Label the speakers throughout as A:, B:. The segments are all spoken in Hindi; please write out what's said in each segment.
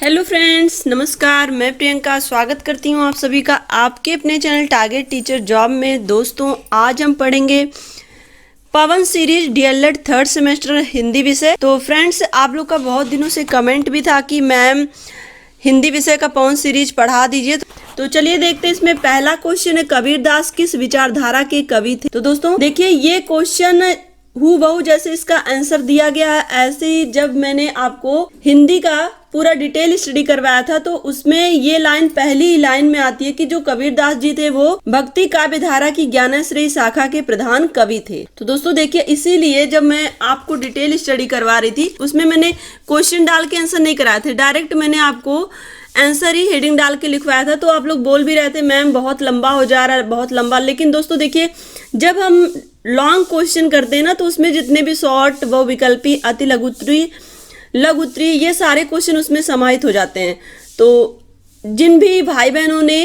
A: हेलो फ्रेंड्स, नमस्कार। मैं प्रियंका स्वागत करती हूँ आप सभी का आपके अपने चैनल टारगेट टीचर जॉब में। दोस्तों, आज हम पढ़ेंगे Pawan series DElEd third semester Hindi विषय। तो फ्रेंड्स, आप लोग का बहुत दिनों से कमेंट भी था कि मैम हिंदी विषय का पवन सीरीज पढ़ा दीजिए। तो चलिए देखते हैं। इसमें पहला क्वेश्चन है, कबीरदास किस विचारधारा के कवि थे। तो दोस्तों देखिए, ये क्वेश्चन हूबहू जैसे इसका आंसर दिया गया है, ऐसे ही जब मैंने आपको हिंदी का पूरा डिटेल स्टडी करवाया था तो उसमें ये लाइन पहली लाइन में आती है कि जो कबीरदास जी थे वो भक्ति काव्य धारा की ज्ञानाश्रयी शाखा के प्रधान कवि थे। तो दोस्तों देखिए, इसीलिए जब मैं आपको डिटेल स्टडी करवा रही थी उसमें मैंने क्वेश्चन डाल के आंसर नहीं कराए थे, डायरेक्ट मैंने आपको आंसर ही हेडिंग डाल के लिखवाया था। तो आप लोग बोल भी रहे थे मैम बहुत लंबा हो जा रहा है, बहुत लंबा। लेकिन दोस्तों देखिए, जब हम लॉन्ग क्वेश्चन करते हैं ना तो उसमें जितने भी शॉर्ट, बहुविकल्पी, अति लघुत्तरी, लघुत्तरी, ये सारे क्वेश्चन उसमें समाहित हो जाते हैं। तो जिन भी भाई बहनों ने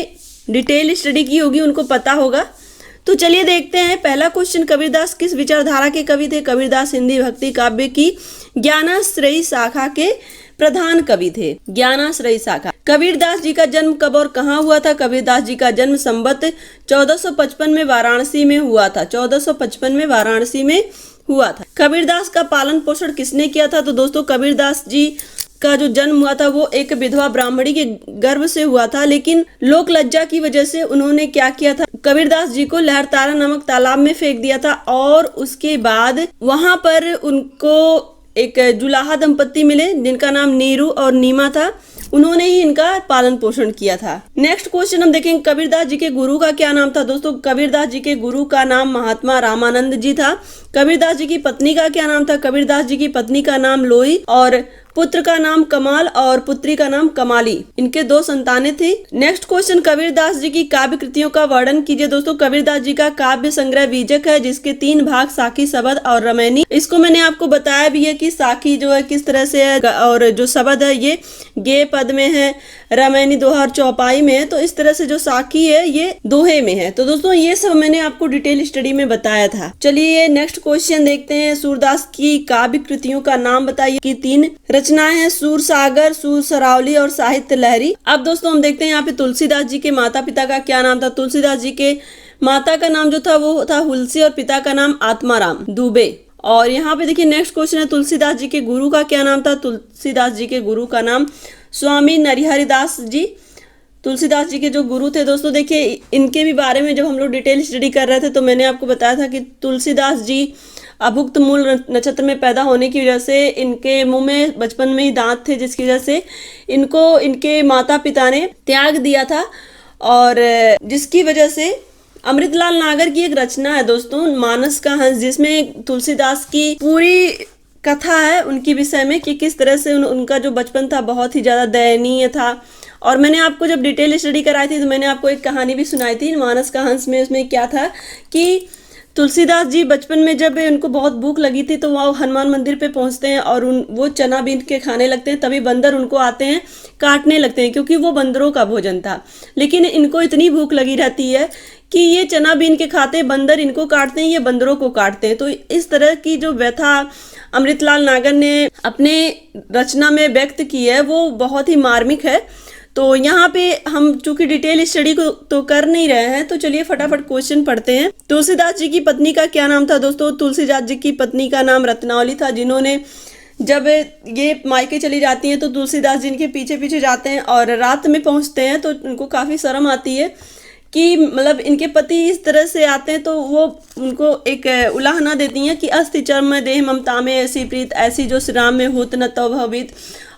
A: डिटेल स्टडी की होगी उनको पता होगा। तो चलिए देखते हैं। पहला क्वेश्चन, कबीरदास किस विचारधारा के कवि थे। कबीरदास हिंदी भक्ति काव्य की ज्ञानाश्रयी शाखा के प्रधान कवि थे। ज्ञानाश्रयी शाखा। कबीरदास जी का जन्म कब और कहाँ हुआ था। कबीरदास जी का जन्म संवत 1455 में वाराणसी में हुआ था। 1455 में वाराणसी में हुआ था। कबीरदास का पालन पोषण किसने किया था। तो दोस्तों, कबीरदास जी का जो जन्म हुआ था वो एक विधवा ब्राह्मणी के गर्भ से हुआ था, लेकिन लोक लज्जा की वजह से उन्होंने क्या किया था, कबीरदास जी को लहरतारा नामक तालाब में फेंक दिया था। और उसके बाद वहां पर उनको एक जुलाहा दंपत्ति मिले जिनका नाम नीरू और नीमा था। उन्होंने ही इनका पालन पोषण किया था। नेक्स्ट क्वेश्चन हम देखेंगे, कबीरदास जी के गुरु का क्या नाम था। दोस्तों, कबीरदास जी के गुरु का नाम महात्मा रामानंद जी था। कबीरदास जी की पत्नी का क्या नाम था। कबीरदास जी की पत्नी का नाम लोई और पुत्र का नाम कमाल और पुत्री का नाम कमाली। इनके 2 संतानें थी। नेक्स्ट क्वेश्चन, कबीरदास जी की काव्य कृतियों का वर्णन कीजिए। दोस्तों, कबीरदास जी का काव्य संग्रह बीजक है जिसके 3 भाग, साखी, शबद और रमैनी। इसको मैंने आपको बताया भी है कि साखी जो है किस तरह से है और जो शबद है ये गे पद में है, रमैनी दोहा और चौपाई में है। तो इस तरह से जो साखी है ये दोहे में है। तो दोस्तों ये सब मैंने आपको डिटेल स्टडी में बताया था। चलिए नेक्स्ट क्वेश्चन देखते हैं, सूरदास की काव्य कृतियों का नाम बताइए। की 3 रचनाएं हैं, सूर सागर, सूर सरावली और साहित्य लहरी। अब दोस्तों हम देखते हैं यहाँ पे तुलसीदास जी के माता पिता का क्या नाम था। तुलसीदास जी के माता का नाम जो था वो था हुलसी और पिता का नाम आत्माराम दुबे। और यहाँ पे देखिए नेक्स्ट क्वेश्चन है, तुलसीदास जी के गुरु का क्या नाम था। तुलसीदास जी के गुरु का नाम स्वामी नरहरिदास जी। तुलसीदास जी के जो गुरु थे दोस्तों, देखिए इनके भी बारे में जब हम लोग डिटेल स्टडी कर रहे थे तो मैंने आपको बताया था कि तुलसीदास जी अभुक्त मूल नक्षत्र में पैदा होने की वजह से इनके मुंह में बचपन में ही दांत थे, जिसकी वजह से इनको इनके माता पिता ने त्याग दिया था। और जिसकी वजह से अमृतलाल नागर की एक रचना है दोस्तों, मानस का हंस, जिसमें तुलसीदास की पूरी कथा है उनकी विषय में कि किस तरह से उनका जो बचपन था बहुत ही ज्यादा दयनीय था। और मैंने आपको जब डिटेल स्टडी कराई थी तो मैंने आपको एक कहानी भी सुनाई थी मानस का हंस में। उसमें क्या था कि तुलसीदास जी बचपन में जब उनको बहुत भूख लगी थी तो वो हनुमान मंदिर पे पहुंचते हैं और वो चना बीन के खाने लगते हैं। तभी बंदर उनको आते हैं, काटने लगते हैं, क्योंकि वो बंदरों का भोजन था। लेकिन इनको इतनी भूख लगी रहती है कि ये चना बीन के खाते, बंदर इनको काटते हैं, ये बंदरों को काटते हैं। तो इस तरह की जो व्यथा अमृतलाल नागर ने अपने रचना में व्यक्त की है वो बहुत ही मार्मिक है। तो यहाँ पे हम चूंकि डिटेल स्टडी को तो कर नहीं रहे हैं तो चलिए फटाफट क्वेश्चन पढ़ते हैं। तुलसीदास जी की पत्नी का क्या नाम था। दोस्तों, तुलसीदास जी की पत्नी का नाम रत्नावली था, जिन्होंने जब ये मायके चली जाती हैं तो तुलसीदास जी इनके पीछे पीछे जाते हैं और रात में पहुंचते हैं तो उनको काफी शर्म आती है कि मतलब इनके पति इस तरह से आते हैं। तो वो उनको एक उलाहना देती हैं कि अस्ति चर्म देह ममता में ऐसी प्रीत, ऐसी जो श्री राम में होत न तव भवित।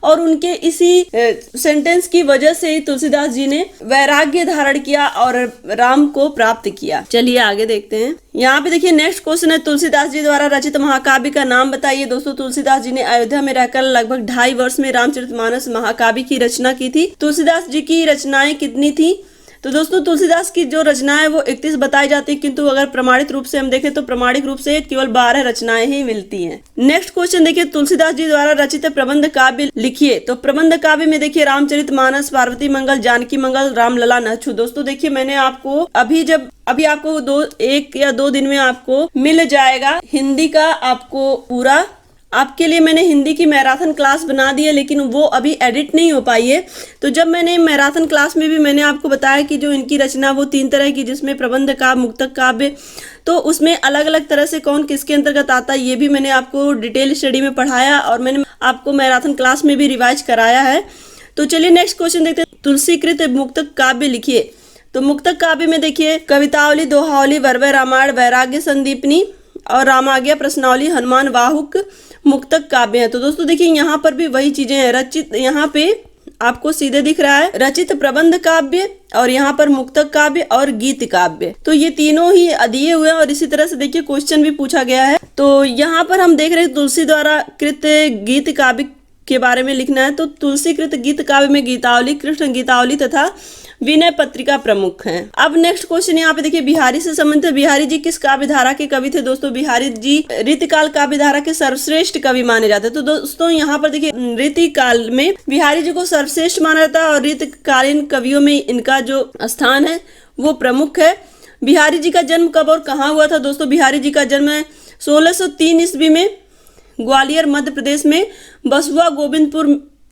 A: और उनके इसी सेंटेंस की वजह से ही तुलसीदास जी ने वैराग्य धारण किया और राम को प्राप्त किया। चलिए आगे देखते हैं। यहाँ पे देखिए नेक्स्ट क्वेश्चन है, तुलसीदास जी द्वारा रचित महाकाव्य का नाम बताइए। दोस्तों, तुलसीदास जी ने अयोध्या में रहकर लगभग 2.5 वर्ष में रामचरितमानस महाकाव्य की रचना की थी। तुलसीदास जी की रचनाएं कितनी थी। तो दोस्तों, तुलसीदास की जो रचना है वो 31 बताई जाती है, किंतु अगर प्रमाणित रूप से हम देखें तो प्रमाणिक रूप से केवल 12 रचनाएं ही मिलती हैं। नेक्स्ट क्वेश्चन देखिए, तुलसीदास जी द्वारा रचित प्रबंध काव्य लिखिए। तो प्रबंध काव्य में देखिए रामचरितमानस, पार्वती मंगल, जानकी मंगल, रामलला, नच्छू। दोस्तों देखिए, मैंने आपको अभी आपको 1 या 2 दिन में आपको मिल जाएगा हिंदी का आपको पूरा आपके लिए मैंने हिंदी की मैराथन क्लास बना दी है, लेकिन वो अभी एडिट नहीं हो पाई है। तो जब मैंने मैराथन क्लास में भी मैंने आपको बताया कि जो इनकी रचना वो 3 तरह की, जिसमें प्रबंध काव्य, मुक्तक काव्य, तो उसमें अलग अलग तरह से कौन किसके अंतर्गत आता है ये भी मैंने आपको डिटेल स्टडी में पढ़ाया और मैंने आपको मैराथन क्लास में भी रिवाइज कराया है। तो चलिए नेक्स्ट क्वेश्चन देखते हैं। तुलसीकृत मुक्तक काव्य लिखिए। तो मुक्तक काव्य में देखिए कवितावली, दोहावली, वरवय रामायण, वैराग्य संदीपनी और रामाज्ञा, प्रश्नावली, हनुमान वाहुक मुक्तक काव्य है। तो दोस्तों देखिए यहाँ पर भी वही चीजें हैं। रचित यहाँ पे आपको सीधे दिख रहा है रचित प्रबंध काव्य और यहाँ पर मुक्तक काव्य और गीत काव्य, तो ये तीनों ही दिए हुए हैं और इसी तरह से देखिए क्वेश्चन भी पूछा गया है। तो यहाँ पर हम देख रहे हैं तुलसी द्वारा कृत गीत काव्य के बारे में लिखना है। तो तुलसीकृत गीत काव्य में गीतावली, कृष्ण गीतावली तथा विनय पत्रिका प्रमुख हैं। अब नेक्स्ट क्वेश्चन यहाँ पे देखिए बिहारी से संबंधित। बिहारी जी किस काव्य धारा के कवि थे? दोस्तों बिहारी जी रीतिकाल काव्य धारा के सर्वश्रेष्ठ कवि माने जाते हैं। तो दोस्तों यहाँ पर देखिए रीतिकाल में बिहारी जी को सर्वश्रेष्ठ माना जाता है और रीतिकालीन कवियों में इनका जो स्थान है वो प्रमुख है। बिहारी जी का जन्म कब और कहाँ हुआ था? दोस्तों बिहारी जी का जन्म 1603 ईस्वी में ग्वालियर मध्य प्रदेश में बसुआ गोविंदपुर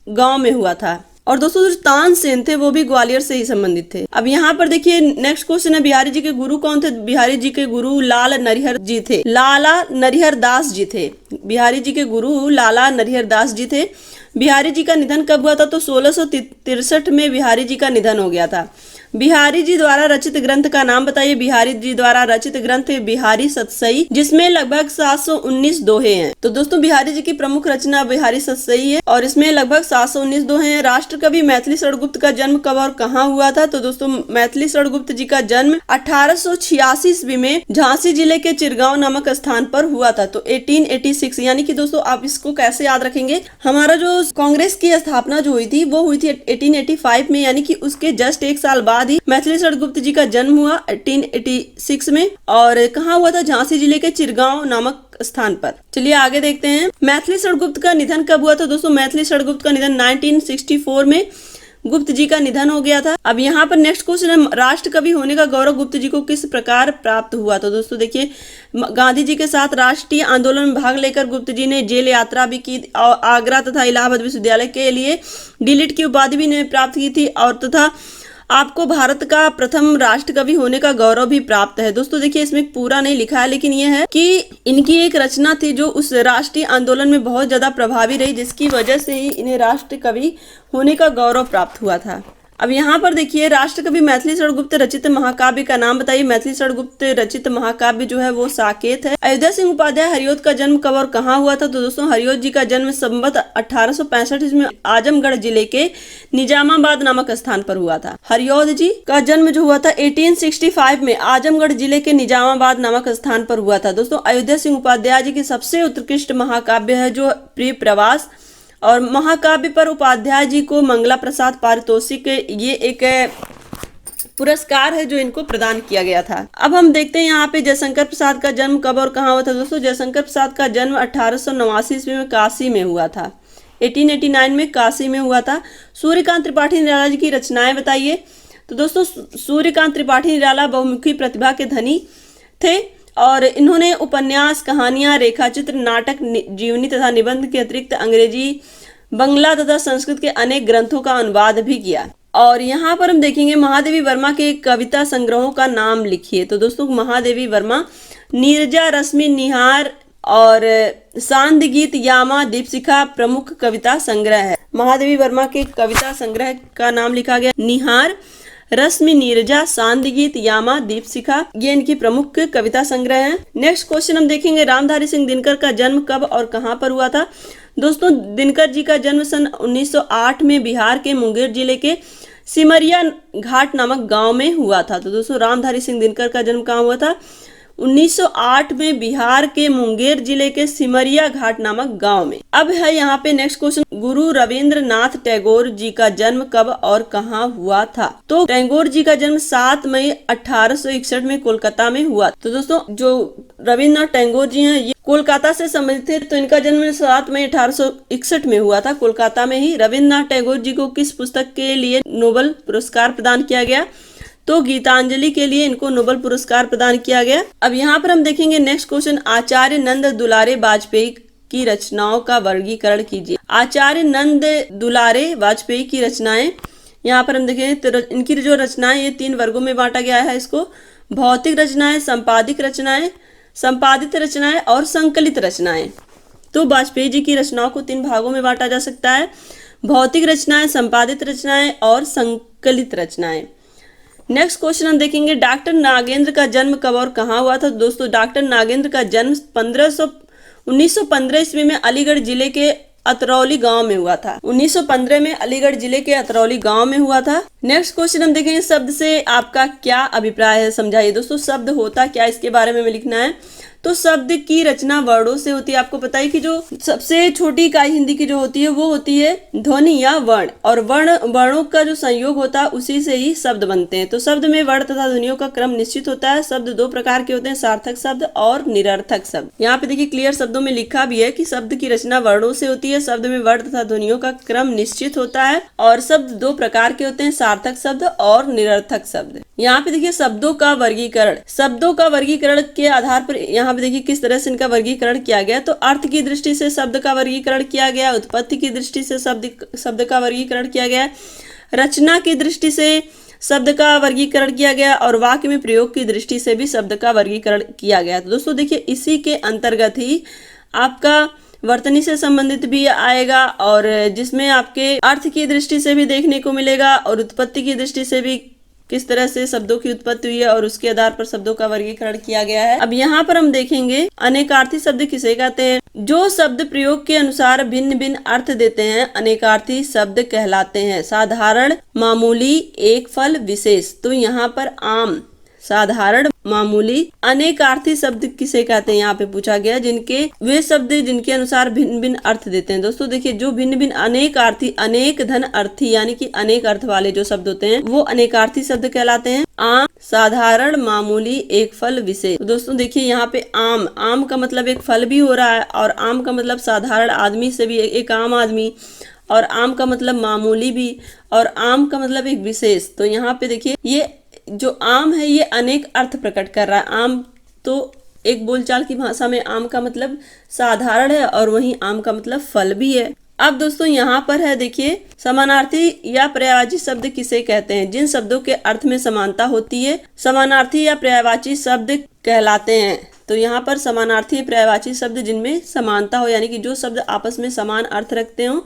A: गांव में हुआ था। और दोस्तों जो तानसेन थे वो भी ग्वालियर से ही संबंधित थे। अब यहाँ पर देखिए नेक्स्ट क्वेश्चन है बिहारी जी के गुरु कौन थे? बिहारी जी के गुरु लाला नरिहर जी थे। लाला नरिहर दास जी थे। बिहारी जी के गुरु लाला नरिहर दास जी थे। बिहारी जी का निधन कब हुआ था? तो 1663 में बिहारी जी का निधन हो गया था। बिहारी जी द्वारा रचित ग्रंथ का नाम बताइए। बिहारी जी द्वारा रचित ग्रंथ बिहारी सतसई, जिसमें लगभग 719 दोहे हैं। तो दोस्तों बिहारी जी की प्रमुख रचना बिहारी सतसई है और इसमें लगभग 719 दोहे हैं। राष्ट्र कवि मैथिली षणगुप्त का जन्म कब और कहाँ हुआ था? तो दोस्तों मैथिली षणगुप्त जी का जन्म 1886 ईस्वी में झांसी जिले के चिरगांव नामक स्थान पर हुआ था। तो 1886 यानी कि दोस्तों आप इसको कैसे याद रखेंगे, हमारा जो कांग्रेस की स्थापना जो हुई थी वो हुई थी 1885 में, यानी कि उसके जस्ट एक साल बाद मैथिली षणगुप्त जी का जन्म हुआ 1886 में। और कहाँ हुआ था? झांसी जिले के चिरगांव नामक स्थान पर। चलिए आगे देखते हैं मैथिली षणगुप्त का निधन कब हुआ था? दोस्तों मैथिली षणगुप्त का निधन 1964 में गुप्त जी का निधन हो गया था। अब यहाँ पर नेक्स्ट क्वेश्चन है राष्ट्र कवि होने का गौरव गुप्त जी को किस प्रकार प्राप्त हुआ? तो दोस्तों देखिए गांधी जी के साथ राष्ट्रीय आंदोलन में भाग लेकर गुप्त जी ने जेल यात्रा भी की और आगरा तथा इलाहाबाद विश्वविद्यालय के लिए डीलिट की उपाधि भी प्राप्त की थी और तथा आपको भारत का प्रथम राष्ट्र कवि होने का गौरव भी प्राप्त है। दोस्तों देखिए इसमें पूरा नहीं लिखा है, लेकिन यह है कि इनकी एक रचना थी जो उस राष्ट्रीय आंदोलन में बहुत ज्यादा प्रभावी रही, जिसकी वजह से ही इन्हें राष्ट्र कवि होने का गौरव प्राप्त हुआ था। अब यहाँ पर देखिए राष्ट्र कवि मैथिली षणगुप्त रचित महाकाव्य का नाम बताइए। मैथिली षणगुप्त रचित महाकाव्य जो है वो साकेत है। अयोध्या सिंह उपाध्याय हरियोत का जन्म कब और कहाँ हुआ था? तो दोस्तों हरियोत जी का जन्म संवत 1865 में आजमगढ़ जिले के निजामाबाद नामक स्थान पर हुआ था। हरियोत जी का जन्म जो हुआ था 1865 में आजमगढ़ जिले के निजामाबाद नामक स्थान पर हुआ था। दोस्तों अयोध्या सिंह उपाध्याय जी की सबसे उत्कृष्ट महाकाव्य है जो प्रिय प्रवास, और महाकाव्य पर उपाध्याय जी को मंगला प्रसाद पारितोषिक ये एक पुरस्कार है जो इनको प्रदान किया गया था। अब हम देखते हैं यहाँ पे जयशंकर प्रसाद का जन्म कब और कहाँ हुआ था। दोस्तों जयशंकर प्रसाद का जन्म 1889 ईस्वी में काशी में हुआ था। 1889 में काशी में हुआ था। सूर्यकांत त्रिपाठी निराला जी की रचनाएं बताइए। तो दोस्तों सूर्यकांत त्रिपाठी निराला बहुमुखी प्रतिभा के धनी थे और इन्होंने उपन्यास, कहानियां, रेखाचित्र, नाटक, जीवनी तथा निबंध के अतिरिक्त अंग्रेजी, बंगला तथा संस्कृत के अनेक ग्रंथों का अनुवाद भी किया। और यहाँ पर हम देखेंगे महादेवी वर्मा के कविता संग्रहों का नाम लिखिए। तो दोस्तों महादेवी वर्मा नीरजा, रश्मि, निहार और सांध्य गीत, यामा, दीपशिखा प्रमुख कविता संग्रह है। महादेवी वर्मा के कविता संग्रह का नाम लिखा गया निहार, रश्मि, नीरजा, सांध्य गीत, यामा, दीपशिखा, ये इनकी प्रमुख कविता संग्रह है। नेक्स्ट क्वेश्चन हम देखेंगे रामधारी सिंह दिनकर का जन्म कब और कहाँ पर हुआ था। दोस्तों दिनकर जी का जन्म सन 1908 में बिहार के मुंगेर जिले के सिमरिया घाट नामक गांव में हुआ था। तो दोस्तों रामधारी सिंह दिनकर का जन्म कहाँ हुआ था? 1908 में बिहार के मुंगेर जिले के सिमरिया घाट नामक गांव में। अब है यहाँ पे नेक्स्ट क्वेश्चन गुरु रविंद्रनाथ टैगोर जी का जन्म कब और कहाँ हुआ था। तो टैगोर जी का जन्म 7 मई 1861 में कोलकाता में हुआ। तो दोस्तों जो रविंद्रनाथ टैगोर जी हैं ये कोलकाता से संबंधित थे। तो इनका जन्म 7 मई 1861 में हुआ था कोलकाता में ही। रविंद्रनाथ टैगोर जी को किस पुस्तक के लिए नोबेल पुरस्कार प्रदान किया गया? तो गीतांजलि के लिए इनको नोबेल पुरस्कार प्रदान किया गया। अब यहाँ पर हम देखेंगे नेक्स्ट क्वेश्चन आचार्य नंद दुलारे वाजपेयी की रचनाओं का वर्गीकरण कीजिए। आचार्य नंद दुलारे वाजपेयी की रचनाएं, यहाँ पर हम देखें तो इनकी जो रचनाएं ये 3 वर्गों में बांटा गया है इसको। भौतिक रचनाएं, संपादित रचनाएं, संपादित रचनाएं और संकलित रचनाएं। तो वाजपेयी जी की रचनाओं को 3 भागों में बांटा जा सकता है, भौतिक रचनाएं, संपादित रचनाएं और संकलित रचनाएं। नेक्स्ट क्वेश्चन हम देखेंगे, डॉक्टर नागेंद्र का जन्म कब और कहाँ हुआ था। दोस्तों डॉक्टर नागेंद्र का जन्म 1915 ईस्वी में अलीगढ़ जिले के अतरौली गांव में हुआ था। 1915 में अलीगढ़ जिले के अतरौली गांव में हुआ था। नेक्स्ट क्वेश्चन हम देखेंगे, शब्द से आपका क्या अभिप्राय है, समझाइए। दोस्तों शब्द होता क्या, इसके बारे में हमें लिखना है। तो शब्द की रचना वर्णों से होती है। आपको पता है कि जो सबसे छोटी इकाई हिंदी की जो होती है वो होती है ध्वनि या वर्ण, और वर्णों का जो संयोग होता है उसी से ही शब्द बनते हैं। तो शब्द में वर्ण तथा ध्वनियों का क्रम निश्चित होता है। शब्द 2 प्रकार के होते हैं, सार्थक शब्द और निरर्थक शब्द। यहाँ पे देखिए क्लियर शब्दों में लिखा भी है कि शब्द की रचना वर्णों से होती है, शब्द में वर्ण तथा ध्वनियों का क्रम निश्चित होता है, और शब्द 2 प्रकार के होते हैं, सार्थक शब्द और निरर्थक शब्द। यहाँ पे देखिए शब्दों का वर्गीकरण, शब्दों का वर्गीकरण के आधार पर यहाँ पे देखिए किस तरह से इनका वर्गीकरण किया गया। तो अर्थ की दृष्टि से शब्द का वर्गीकरण किया गया, उत्पत्ति की दृष्टि से शब्द का वर्गीकरण किया गया, रचना की दृष्टि से शब्द का वर्गीकरण किया गया, और वाक्य में प्रयोग की दृष्टि से भी शब्द का वर्गीकरण किया गया। तो दोस्तों देखिए इसी के अंतर्गत ही आपका वर्तनी से संबंधित भी आएगा, और जिसमें आपके अर्थ की दृष्टि से भी देखने को मिलेगा और उत्पत्ति की दृष्टि से भी किस तरह से शब्दों की उत्पत्ति हुई है और उसके आधार पर शब्दों का वर्गीकरण किया गया है। अब यहाँ पर हम देखेंगे अनेकार्थी शब्द किसे कहते हैं। जो शब्द प्रयोग के अनुसार भिन्न भिन्न अर्थ देते हैं अनेकार्थी शब्द कहलाते हैं। साधारण, मामूली, एक फल, विशेष। तो यहाँ पर आम, साधारण, मामूली, अनेकार्थी शब्द किसे कहते हैं यहाँ पे पूछा गया, जिनके वे शब्द जिनके अनुसार भिन्न भिन्न अर्थ देते हैं। दोस्तों देखिए जो भिन्न भिन्न अनेकार्थी, अनेक धन अर्थी यानी कि अनेक अर्थ वाले जो शब्द होते हैं वो अनेकार्थी शब्द कहलाते हैं। आम, साधारण, मामूली, एक फल, विशेष। तो दोस्तों देखिए यहाँ पे आम, आम का मतलब एक फल भी हो रहा है, और आम का मतलब साधारण आदमी से भी एक आम आदमी, और आम का मतलब मामूली भी, और आम का मतलब एक विशेष। तो यहाँ पे देखिए ये जो आम है ये अनेक अर्थ प्रकट कर रहा है। आम तो एक बोलचाल की भाषा में आम का मतलब साधारण है, और वहीं आम का मतलब फल भी है। अब दोस्तों यहाँ पर है देखिए समानार्थी या पर्यायवाची शब्द किसे कहते हैं। जिन शब्दों के अर्थ में समानता होती है समानार्थी या पर्यायवाची शब्द कहलाते हैं। तो यहाँ पर समानार्थी या पर्यायवाची शब्द जिनमें समानता हो, यानी कि जो शब्द आपस में समान अर्थ रखते हो,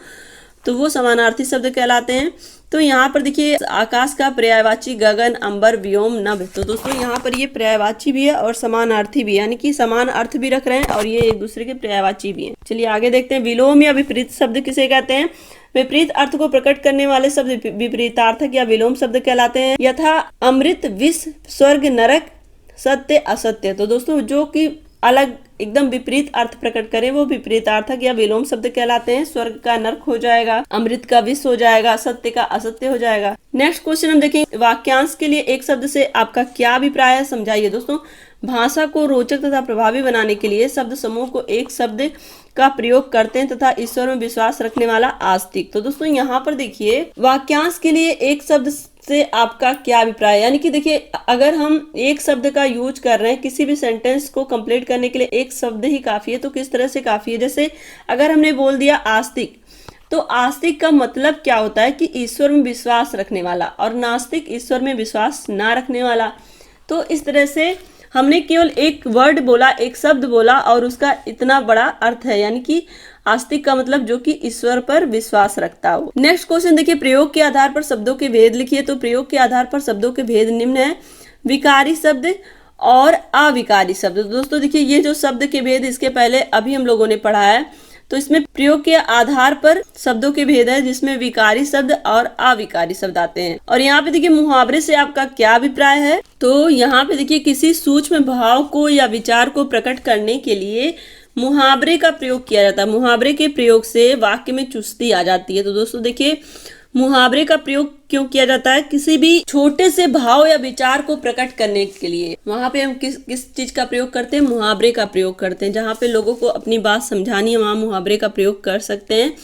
A: तो वो समानार्थी शब्द कहलाते हैं। तो यहाँ पर देखिए आकाश का पर्यायवाची गगन, अंबर, व्योम, नभ। तो दोस्तों यहाँ पर ये पर्यायवाची भी है और समानार्थी भी है, यानी कि समान अर्थ भी रख रहे हैं और ये एक दूसरे के पर्यायवाची भी हैं। चलिए आगे देखते हैं, विलोम या विपरीत शब्द किसे कहते हैं। विपरीत अर्थ को प्रकट करने वाले शब्द विपरीतार्थक या विलोम शब्द कहलाते हैं। यथा अमृत, विष, स्वर्ग, नरक, सत्य, असत्य। तो दोस्तों जो कि अलग एकदम विपरीत अर्थ प्रकट करें वो विपरीतार्थक या विलोम शब्द कहलाते हैं। स्वर्ग का नरक हो जाएगा, अमृत का विष हो जाएगा, सत्य का असत्य हो जाएगा। नेक्स्ट क्वेश्चन हम देखेंगे, वाक्यांश के लिए एक शब्द से आपका क्या अभिप्राय है, समझाइए। दोस्तों भाषा को रोचक तथा प्रभावी बनाने के लिए शब्द समूह को एक शब्द का प्रयोग करते हैं तथा ईश्वर में विश्वास रखने वाला आस्तिक। तो दोस्तों यहाँ पर देखिए वाक्यांश के लिए एक शब्द से आपका क्या अभिप्राय है, यानी कि देखिए अगर हम एक शब्द का यूज कर रहे हैं किसी भी सेंटेंस को कंप्लीट करने के लिए एक शब्द ही काफी है, तो किस तरह से काफी है। जैसे अगर हमने बोल दिया आस्तिक, तो आस्तिक का मतलब क्या होता है कि ईश्वर में विश्वास रखने वाला, और नास्तिक ईश्वर में विश्वास ना रखने वाला। तो इस तरह से हमने केवल एक वर्ड बोला, एक शब्द बोला और उसका इतना बड़ा अर्थ है, यानी कि आस्तिक का मतलब जो कि ईश्वर पर विश्वास रखता हो। नेक्स्ट क्वेश्चन देखिए, प्रयोग के आधार पर शब्दों के भेद लिखिए। तो प्रयोग के आधार पर शब्दों के भेद निम्न है, विकारी शब्द और अविकारी शब्द। दोस्तों देखिए ये जो शब्द के भेद इसके पहले अभी हम लोगों ने पढ़ा है, तो इसमें प्रयोग के आधार पर शब्दों के भेद है जिसमें विकारी शब्द और अविकारी शब्द आते हैं। और यहाँ पे देखिए मुहावरे से आपका क्या अभिप्राय है। तो यहाँ पे देखिए किसी सूक्ष्म भाव को या विचार को प्रकट करने के लिए मुहावरे का प्रयोग किया जाता है। मुहावरे के प्रयोग से वाक्य में चुस्ती आ जाती है। तो दोस्तों देखिए मुहावरे का प्रयोग क्यों किया जाता है, किसी भी छोटे से भाव या विचार को प्रकट करने के लिए। वहां पे हम किस चीज का प्रयोग करते हैं, मुहावरे का प्रयोग करते हैं। जहाँ पे लोगों को अपनी बात समझानी है वहां मुहावरे का प्रयोग कर सकते हैं,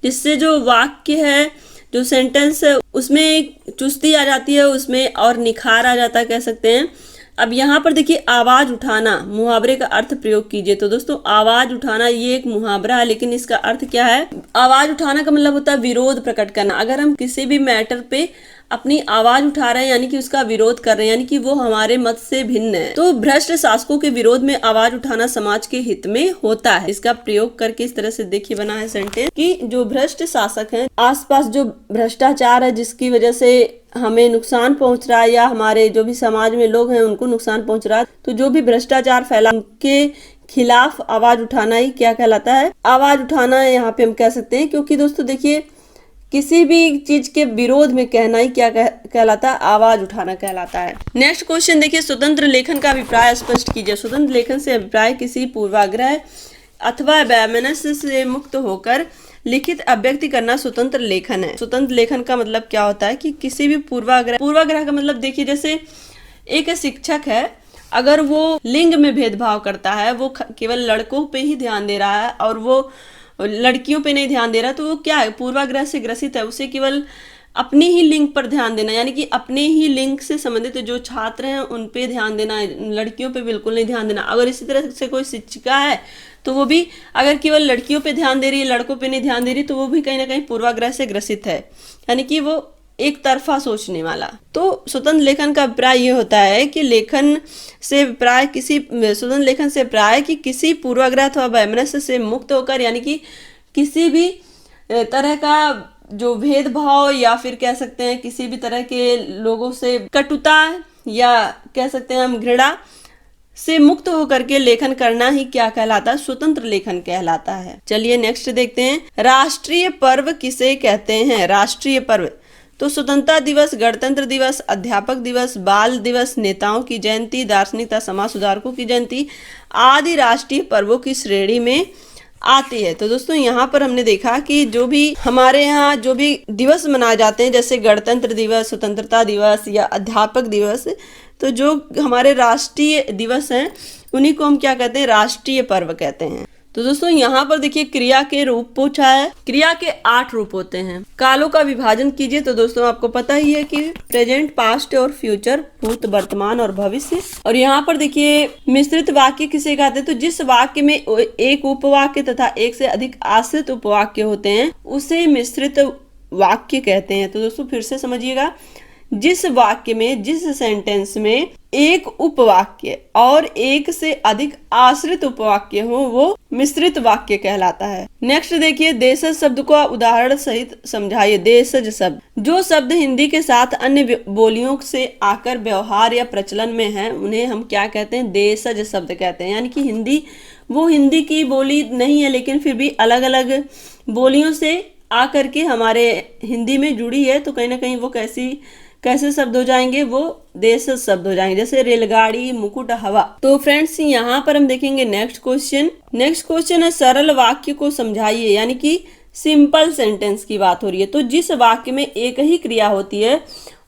A: जिससे जो वाक्य है, जो सेंटेंस है, उसमें एक चुस्ती आ जाती है, उसमें और निखार आ जाता है कह सकते हैं। अब यहाँ पर देखिए आवाज उठाना, मुहावरे का अर्थ प्रयोग कीजिए। तो दोस्तों आवाज उठाना ये एक मुहावरा है, लेकिन इसका अर्थ क्या है? आवाज उठाना का मतलब होता है विरोध प्रकट करना। अगर हम किसी भी मैटर पे अपनी आवाज उठा रहे हैं यानी कि उसका विरोध कर रहे हैं, यानी कि वो हमारे मत से भिन्न है। तो भ्रष्ट शासकों के विरोध में आवाज उठाना समाज के हित में होता है। इसका प्रयोग करके इस तरह से देखिए बना है सेंटेंस कि जो भ्रष्ट शासक हैं, आसपास जो भ्रष्टाचार है जिसकी वजह से हमें नुकसान पहुंच रहा है या हमारे जो भी समाज में लोग हैं उनको नुकसान पहुंच रहा है, तो जो भी भ्रष्टाचार फैला उनके खिलाफ आवाज उठाना ही क्या कहलाता है? आवाज उठाना यहाँ पे हम कह सकते हैं। क्योंकि दोस्तों देखिए किसी भी चीज के विरोध में कहना ही क्या कहलाता है? आवाज उठाना कहलाता है। नेक्स्ट क्वेश्चन देखिए, स्वतंत्र लेखन का अभिप्राय स्पष्ट कीजिए। स्वतंत्र लेखन से अभिप्राय किसी पूर्वाग्रह अथवा वैमनस्य से मुक्त होकर लिखित अभिव्यक्ति करना स्वतंत्र लेखन है। स्वतंत्र लेखन का मतलब क्या होता है कि किसी भी पूर्वाग्रह का मतलब देखिए जैसे एक शिक्षक है, अगर वो लिंग में भेदभाव करता है, वो केवल लड़कों पे ही ध्यान दे रहा है और वो लड़कियों पे नहीं ध्यान दे रहा, तो वो क्या है? पूर्वाग्रह से ग्रसित है। उसे केवल अपने ही लिंग पर ध्यान देना, यानी कि अपने ही लिंग से संबंधित जो छात्र हैं उन पे ध्यान देना, लड़कियों पे बिल्कुल नहीं ध्यान देना। अगर इसी तरह से कोई शिक्षिका है तो वो भी अगर केवल लड़कियों पे ध्यान दे रही है, लड़कों पे नहीं ध्यान दे रही, तो वो भी कहीं ना कहीं पूर्वाग्रह से ग्रसित है, यानी कि वो एक तरफा सोचने वाला। तो स्वतंत्र लेखन का अभिप्राय ये होता है कि स्वतंत्र लेखन से अभिप्राय कि किसी पूर्वाग्रह अथवा वैमनस्य से मुक्त होकर, यानी कि किसी भी तरह का जो भेदभाव या फिर कह सकते हैं किसी भी तरह के लोगों से कटुता या कह सकते हैं हम घृणा से मुक्त होकर के लेखन करना ही क्या कहलाता है? स्वतंत्र लेखन कहलाता है। चलिए नेक्स्ट देखते हैं, राष्ट्रीय पर्व किसे कहते हैं? राष्ट्रीय पर्व तो स्वतंत्रता दिवस, गणतंत्र दिवस, अध्यापक दिवस, बाल दिवस, नेताओं की जयंती, दार्शनिक तथा समाज सुधारकों की जयंती आदि राष्ट्रीय पर्वों की श्रेणी में आती है। तो दोस्तों यहाँ पर हमने देखा कि जो भी हमारे यहाँ जो भी दिवस मनाए जाते हैं, जैसे गणतंत्र दिवस, स्वतंत्रता दिवस या अध्यापक दिवस, तो जो हमारे राष्ट्रीय दिवस हैं उन्हीं को हम क्या कहते हैं? राष्ट्रीय पर्व कहते हैं। तो दोस्तों यहाँ पर देखिए क्रिया के रूप पूछा है। क्रिया के 8 रूप होते हैं। कालों का विभाजन कीजिए। तो दोस्तों आपको पता ही है कि प्रेजेंट, पास्ट और फ्यूचर, भूत, वर्तमान और भविष्य। और यहाँ पर देखिए मिश्रित वाक्य किसे कहते हैं? तो जिस वाक्य में एक उपवाक्य तथा एक से अधिक आश्रित उपवाक्य होते हैं उसे मिश्रित वाक्य कहते हैं। तो दोस्तों फिर से समझिएगा, जिस वाक्य में, जिस सेंटेंस में एक उपवाक्य और एक से अधिक आश्रित उपवाक्य हो वो मिश्रित वाक्य कहलाता है। नेक्स्ट देखिए, देशज शब्द को उदाहरण सहित समझाइए। देशज शब्द जो शब्द हिंदी के साथ अन्य बोलियों से आकर व्यवहार या प्रचलन में है उन्हें हम क्या कहते हैं? देशज शब्द कहते हैं। यानी कि हिंदी की बोली नहीं है लेकिन फिर भी अलग अलग बोलियों से आकर के हमारे हिंदी में जुड़ी है, तो कहीं ना कहीं वो कैसे शब्द हो जाएंगे? वो देशज शब्द हो जाएंगे, जैसे रेलगाड़ी, मुकुट, हवा। तो फ्रेंड्स यहाँ पर हम देखेंगे नेक्स्ट क्वेश्चन है सरल वाक्य को समझाइए, यानी कि सिंपल सेंटेंस की बात हो रही है। तो जिस वाक्य में एक ही क्रिया होती है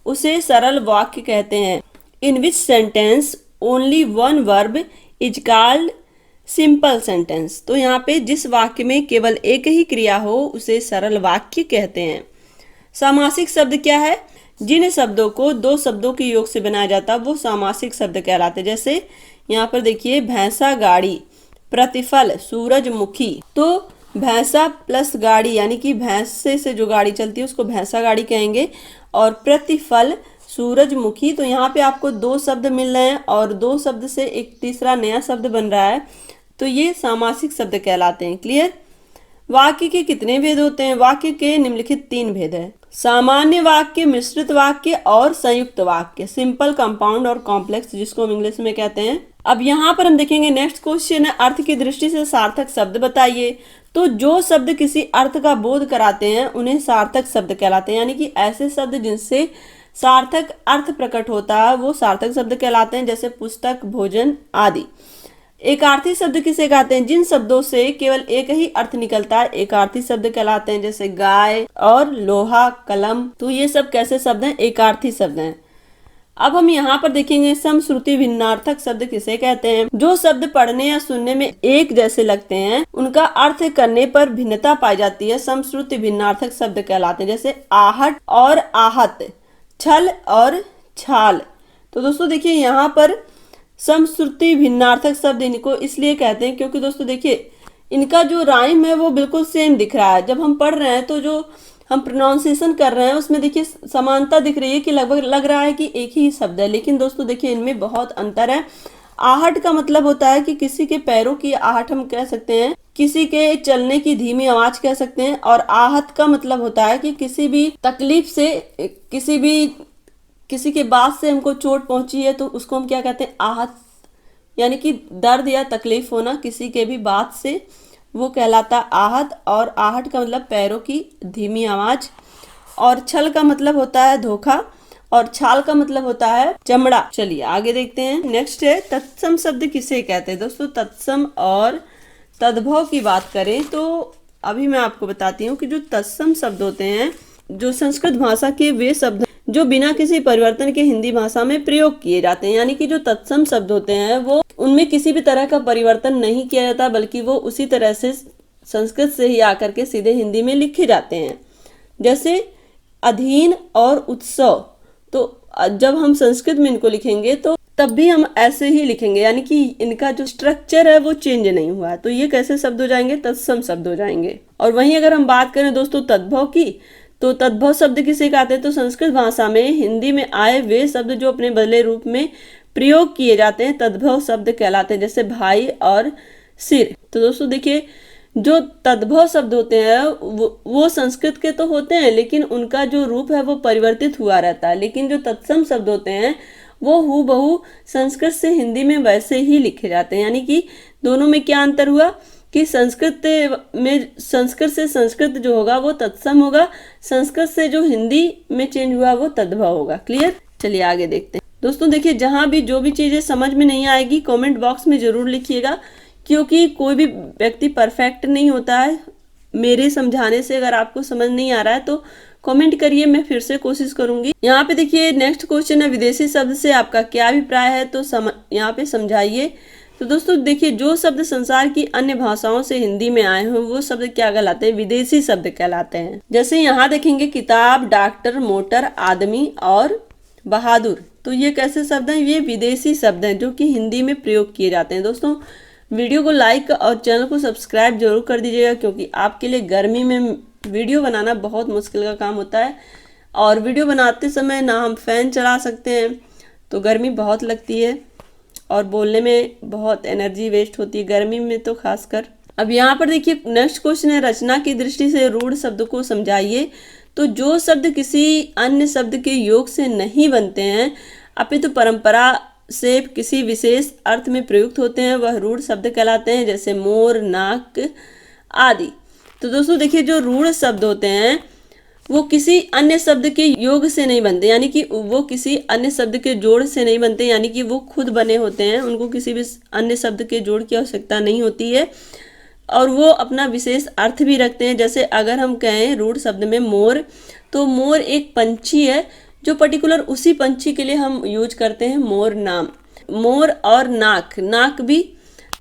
A: उसे सरल वाक्य कहते हैं। In which sentence only one verb is called simple sentence. तो यहाँ पे जिस वाक्य में केवल एक ही क्रिया हो उसे सरल वाक्य कहते हैं। सामासिक शब्द क्या है? जिन शब्दों को 2 शब्दों के योग से बनाया जाता है वो सामासिक शब्द कहलाते हैं। जैसे यहाँ पर देखिए भैंसा गाड़ी, प्रतिफल सूरजमुखी। तो भैंसा प्लस गाड़ी यानी कि भैंसे से जो गाड़ी चलती है उसको भैंसा गाड़ी कहेंगे, और प्रतिफल सूरजमुखी। तो यहाँ पे आपको 2 शब्द मिल रहे हैं और 2 शब्द से एक तीसरा नया शब्द बन रहा है, तो ये सामासिक शब्द कहलाते हैं। क्लियर? वाक्य के कितने भेद होते हैं? वाक्य के निम्नलिखित 3 भेद है। सामान्य वाक्य, मिश्रित वाक्य और संयुक्त वाक्य, सिंपल, कंपाउंड और कॉम्प्लेक्स, जिसको हम इंग्लिश में कहते हैं। अब यहाँ पर हम देखेंगे नेक्स्ट क्वेश्चन है अर्थ की दृष्टि से सार्थक शब्द बताइए। तो जो शब्द किसी अर्थ का बोध कराते हैं उन्हें सार्थक शब्द कहलाते हैं, यानी कि ऐसे शब्द जिनसे सार्थक अर्थ प्रकट होता है वो सार्थक शब्द कहलाते हैं, जैसे पुस्तक, भोजन आदि। एकार्थी शब्द किसे कहते हैं? जिन शब्दों से केवल एक ही अर्थ निकलता है एकार्थी शब्द कहलाते हैं, जैसे गाय और लोहा, कलम। तो ये सब कैसे शब्द हैं? एकार्थी शब्द हैं। अब हम यहाँ पर देखेंगे समश्रुति भिन्नार्थक शब्द किसे कहते हैं? जो शब्द पढ़ने या सुनने में एक जैसे लगते हैं उनका अर्थ करने पर भिन्नता पाई जाती है, समश्रुति भिन्नार्थक शब्द कहलाते हैं, जैसे आहट और आहत, छल और छाल। तो दोस्तों देखिए यहाँ पर समश्रुति भिन्नार्थक शब्द इनको इसलिए कहते हैं क्योंकि दोस्तों देखिए इनका जो राइम है वो बिल्कुल सेम दिख रहा है। जब हम पढ़ रहे हैं तो जो हम प्रोनाउंसिएशन कर रहे हैं उसमें देखिए समानता दिख रही है कि लगभग लग रहा है कि एक ही शब्द है, लेकिन दोस्तों देखिए इनमें बहुत अंतर है। आहट का मतलब होता है कि किसी के पैरों की आहट हम कह सकते हैं, किसी के चलने की धीमी आवाज कह सकते हैं, और आहत का मतलब होता है कि किसी भी तकलीफ से, किसी के बात से हमको चोट पहुंची है तो उसको हम क्या कहते हैं, आहत, यानी कि दर्द या तकलीफ होना किसी के भी बात से, वो कहलाता आहत। और आहट का मतलब पैरों की धीमी आवाज। और छल का मतलब होता है धोखा, और छाल का मतलब होता है चमड़ा। चलिए आगे देखते हैं। नेक्स्ट है तत्सम शब्द किसे कहते हैं। दोस्तों तत्सम और तद्भव की बात करें तो अभी मैं आपको बताती हूँ कि जो तत्सम शब्द होते हैं, जो संस्कृत भाषा के वे शब्द जो बिना किसी परिवर्तन के हिंदी भाषा में प्रयोग किए जाते हैं, यानी कि जो तत्सम शब्द होते हैं वो उनमें किसी भी तरह का परिवर्तन नहीं किया जाता, बल्कि वो उसी तरह से संस्कृत से ही आकर के सीधे हिंदी में लिखे जाते हैं। जैसे अधीन और उत्सव, तो जब हम संस्कृत में इनको लिखेंगे तो तब भी हम ऐसे ही लिखेंगे, यानी कि इनका जो स्ट्रक्चर है वो चेंज नहीं हुआ। तो ये कैसे शब्द हो जाएंगे, तत्सम शब्द हो जाएंगे। और वहीं अगर हम बात करें दोस्तों तद्भव की, तो तद्भव शब्द किसे कहते हैं, तो संस्कृत भाषा में हिंदी में आए वे शब्द जो अपने बदले रूप में प्रयोग किए जाते हैं तद्भव शब्द कहलाते हैं। जैसे भाई और सिर। तो दोस्तों देखिए जो तद्भव शब्द होते हैं वो संस्कृत के तो होते हैं, लेकिन उनका जो रूप है वो परिवर्तित हुआ रहता है। लेकिन जो तत्सम शब्द होते हैं वो हूबहू संस्कृत से हिंदी में वैसे ही लिखे जाते हैं। यानी कि दोनों में क्या अंतर हुआ कि संस्कृत से संस्कृत जो होगा वो तत्सम होगा, संस्कृत से जो हिंदी में चेंज हुआ वो तद्भव होगा। क्लियर। चलिए आगे देखते हैं। दोस्तों देखिए जहां भी जो भी चीजें समझ में नहीं आएगी कमेंट बॉक्स में जरूर लिखिएगा, क्योंकि कोई भी व्यक्ति परफेक्ट नहीं होता है। मेरे समझाने से अगर आपको समझ नहीं आ रहा है तो कमेंट करिए, मैं फिर से कोशिश करूंगी। यहाँ पे देखिए नेक्स्ट क्वेश्चन है, विदेशी शब्द से आपका क्या अभिप्राय है, तो यहाँ पे समझाइए। तो दोस्तों देखिए जो शब्द संसार की अन्य भाषाओं से हिंदी में आए हो वो शब्द क्या कहलाते हैं, विदेशी शब्द कहलाते हैं। जैसे यहाँ देखेंगे किताब, डॉक्टर, मोटर, आदमी और बहादुर, तो ये कैसे शब्द हैं, ये विदेशी शब्द हैं जो कि हिंदी में प्रयोग किए जाते हैं। दोस्तों वीडियो को लाइक और चैनल को सब्सक्राइब जरूर कर दीजिएगा, क्योंकि आपके लिए गर्मी में वीडियो बनाना बहुत मुश्किल का काम होता है, और वीडियो बनाते समय ना हम फैन चला सकते हैं तो गर्मी बहुत लगती है और बोलने में बहुत एनर्जी वेस्ट होती है गर्मी में तो खासकर। अब यहाँ पर देखिए नेक्स्ट क्वेश्चन है, रचना की दृष्टि से रूढ़ शब्द को समझाइए। तो जो शब्द किसी अन्य शब्द के योग से नहीं बनते हैं अपितु परंपरा से किसी विशेष अर्थ में प्रयुक्त होते हैं वह रूढ़ शब्द कहलाते हैं। जैसे मोर, नाक आदि। तो दोस्तों देखिए जो रूढ़ शब्द होते हैं वो किसी अन्य शब्द के योग से नहीं बनते, यानी कि वो किसी अन्य शब्द के जोड़ से नहीं बनते, यानी कि वो खुद बने होते हैं, उनको किसी भी अन्य शब्द के जोड़ की आवश्यकता नहीं होती है, और वो अपना विशेष अर्थ भी रखते हैं। जैसे अगर हम कहें रूढ़ शब्द में मोर, तो मोर एक पंछी है जो पर्टिकुलर उसी पंछी के लिए हम यूज करते हैं मोर नाम। मोर और नाक, नाक भी,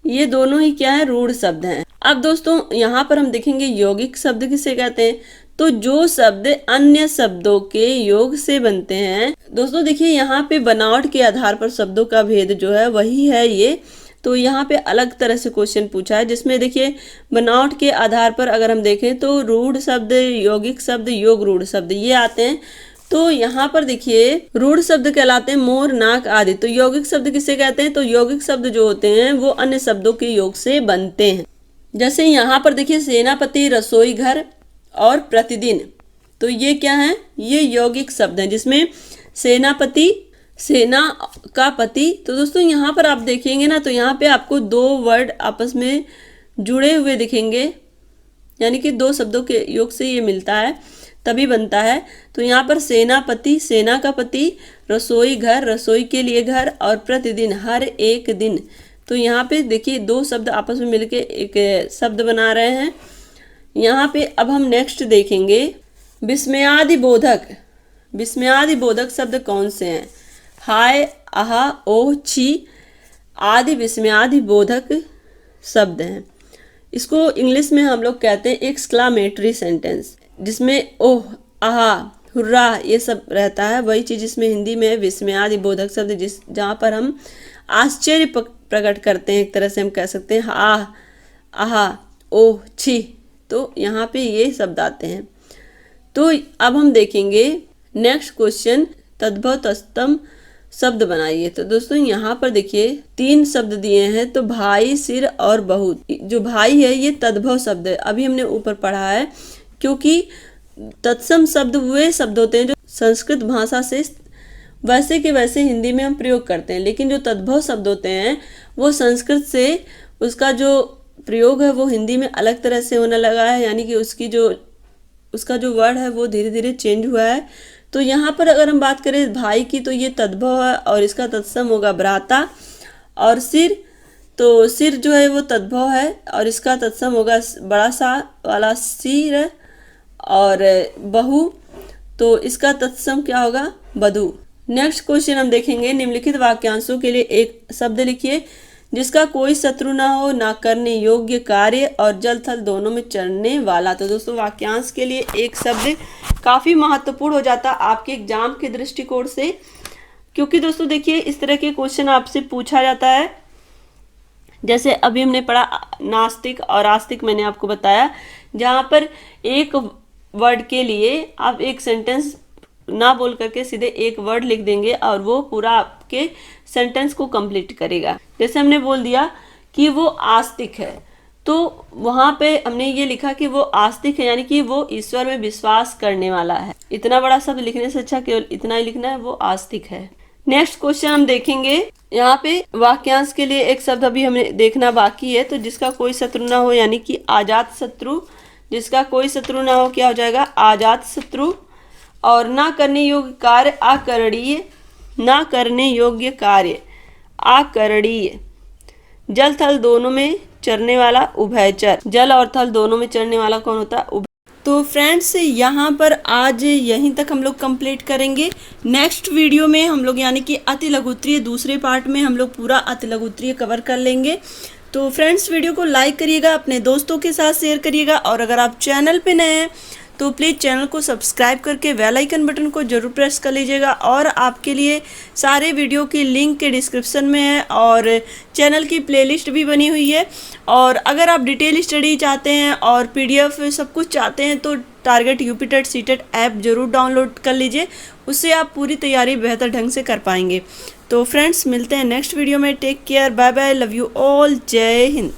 A: ये दोनों ही क्या है, रूढ़ शब्द हैं। अब दोस्तों यहाँ पर हम देखेंगे यौगिक शब्द किसे कहते हैं। तो जो शब्द अन्य शब्दों के योग से बनते हैं। दोस्तों देखिए यहाँ पे बनावट के आधार पर शब्दों का भेद जो है वही है ये। तो यहाँ पे अलग तरह से क्वेश्चन पूछा है, जिसमें देखिए बनावट के आधार पर अगर हम देखें तो रूढ़ शब्द, यौगिक शब्द, योग रूढ़ शब्द ये आते हैं। तो यहाँ पर देखिए रूढ़ शब्द कहलाते हैं मोर, नाक आदि। तो यौगिक शब्द किसे कहते हैं, तो यौगिक शब्द जो होते हैं वो अन्य शब्दों के योग से बनते हैं। जैसे यहाँ पर देखिए सेनापति, रसोई घर और प्रतिदिन, तो ये क्या है, ये यौगिक शब्द हैं, जिसमें सेनापति, सेना का पति। तो दोस्तों यहाँ पर आप देखेंगे ना तो यहाँ पे आपको दो वर्ड आपस में जुड़े हुए दिखेंगे, यानी कि दो शब्दों के योग से ये मिलता है तभी बनता है। तो यहाँ पर सेनापति, सेना का पति, रसोई घर, रसोई के लिए घर, और प्रतिदिन, हर एक दिन। तो यहाँ पे देखिए दो शब्द आपस में मिलके एक शब्द बना रहे हैं। यहाँ पे अब हम नेक्स्ट देखेंगे विस्मयादि बोधक। विस्मयादि बोधक शब्द कौन से हैं, हाय, आहा, ओह, छी आदि विस्मयादि बोधक शब्द हैं। इसको इंग्लिश में हम लोग कहते हैं एक्सक्लामेटरी सेंटेंस, जिसमें ओह, आहा, हुर्रा ये सब रहता है। वही चीज़ इसमें हिंदी में विस्मयादि बोधक शब्द, जहाँ पर हम आश्चर्य प्रकट करते हैं, एक तरह से हम कह सकते हैं आह, आहा, ओह, छी। तो यहाँ पे ये शब्द आते हैं। तो अब हम देखेंगे नेक्स्ट क्वेश्चन, तद्भव तत्सम शब्द बनाइए। तो दोस्तों यहाँ पर देखिए 3 शब्द दिए हैं, तो भाई, सिर और बहुत। जो भाई है ये तद्भव शब्द है, अभी हमने ऊपर पढ़ा है, क्योंकि तत्सम शब्द वे शब्द होते हैं जो संस्कृत भाषा से वैसे के वैसे हिंदी में हम प्रयोग करते हैं, लेकिन जो तद्भव शब्द होते हैं वो संस्कृत से उसका जो प्रयोग है वो हिंदी में अलग तरह से होने लगा है, यानी कि उसका जो वर्ड है वो धीरे धीरे चेंज हुआ है। तो यहाँ पर अगर हम बात करें भाई की, तो ये तद्भव है और इसका तत्सम होगा भ्राता। और सिर, तो सिर जो है वो तद्भव है और इसका तत्सम होगा बड़ा सा वाला सिर। और बहु, तो इसका तत्सम क्या होगा, बधु। नेक्स्ट क्वेश्चन हम देखेंगे, निम्नलिखित वाक्यांशों के लिए एक शब्द लिखिए जिसका कोई शत्रु ना हो, ना करने योग्य कार्य और जल थल दोनों में चढ़ने वाला। तो दोस्तों वाक्यांश के लिए एक शब्द काफ़ी महत्वपूर्ण हो जाता है आपके एग्जाम के दृष्टिकोण से, क्योंकि दोस्तों देखिए इस तरह के क्वेश्चन आपसे पूछा जाता है। जैसे अभी हमने पढ़ा नास्तिक और आस्तिक, मैंने आपको बताया, जहाँ पर एक वर्ड के लिए आप एक सेंटेंस ना बोल करके सीधे एक वर्ड लिख देंगे और वो पूरा आपके सेंटेंस को कंप्लीट करेगा। जैसे हमने बोल दिया कि वो आस्तिक है, तो वहाँ पे हमने ये लिखा कि वो आस्तिक है, यानी कि वो ईश्वर में विश्वास करने वाला है। इतना बड़ा शब्द लिखने से अच्छा केवल इतना ही लिखना है, वो आस्तिक है। नेक्स्ट क्वेश्चन हम देखेंगे, यहाँ पे वाक्यांश के लिए एक शब्द अभी हमें देखना बाकी है। तो जिसका कोई शत्रु ना हो, यानी कि आजात शत्रु, जिसका कोई शत्रु ना हो क्या हो जाएगा, आजात शत्रु। और ना करने योग्य कार्य आकरणीय, ना करने योग्य कार्य आकरणीय। जल थल दोनों में चरने वाला उभयचर, जल और थल दोनों में चरने वाला कौन होता है, तो फ्रेंड्स यहाँ पर आज यहीं तक हम लोग कंप्लीट करेंगे। नेक्स्ट वीडियो में हम लोग यानी कि अति लघुत्तरीय दूसरे पार्ट में हम लोग पूरा अति लघुत्तरीय कवर कर लेंगे। तो फ्रेंड्स वीडियो को लाइक करिएगा, अपने दोस्तों के साथ शेयर करिएगा, और अगर आप चैनल पे नए हैं तो प्लीज़ चैनल को सब्सक्राइब करके बेल आइकन बटन को जरूर प्रेस कर लीजिएगा। और आपके लिए सारे वीडियो की लिंक के डिस्क्रिप्शन में है और चैनल की प्लेलिस्ट भी बनी हुई है। और अगर आप डिटेल स्टडी चाहते हैं और PDF सब कुछ चाहते हैं तो टारगेट यूपीटेट सीटेट ऐप जरूर डाउनलोड कर लीजिए, उससे आप पूरी तैयारी बेहतर ढंग से कर पाएंगे। तो फ्रेंड्स मिलते हैं नेक्स्ट वीडियो में। Take care, bye bye, love you all, जय हिंद।